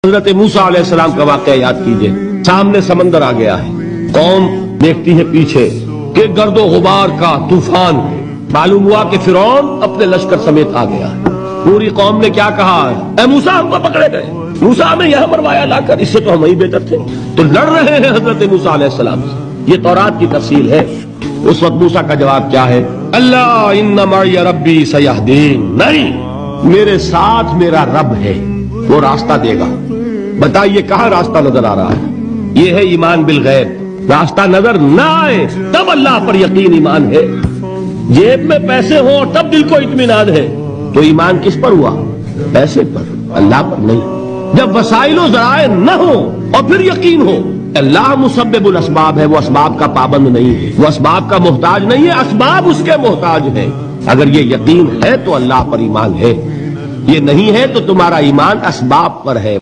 حضرت موسیٰ علیہ السلام کا واقعہ یاد کیجئے. سامنے سمندر آ گیا ہے، قوم دیکھتی ہے پیچھے کہ گرد و غبار کا طوفان. معلوم ہوا کہ فرعون اپنے لشکر سمیت آ گیا ہے. پوری قوم نے کیا کہا؟ اے موسیٰ ہم کو پکڑے گئے، موسیٰ ہمیں یہاں مروایا لا کر، اس سے تو ہم ہی بہتر تھے. تو لڑ رہے ہیں حضرت موسیٰ علیہ السلام سے. یہ تورات کی تفصیل ہے. اس وقت موسیٰ کا جواب کیا ہے؟ اللہ ان معی ربی سیہدین، نہیں، میرے ساتھ میرا رب ہے، وہ راستہ دے گا. بتائیے کہاں راستہ نظر آ رہا ہے؟ یہ ہے ایمان بالغیب. راستہ نظر نہ آئے تب اللہ پر یقین ایمان ہے. جیب میں پیسے ہوں تب دل کو اطمینان ہے، تو ایمان کس پر ہوا؟ پیسے پر، اللہ پر نہیں. جب وسائل و ذرائع نہ ہو اور پھر یقین ہو اللہ مسبب الاسباب ہے، وہ اسباب کا پابند نہیں ہے، وہ اسباب کا محتاج نہیں ہے، اسباب اس کے محتاج ہیں. اگر یہ یقین ہے تو اللہ پر ایمان ہے، یہ نہیں ہے تو تمہارا ایمان اسباب پر ہے.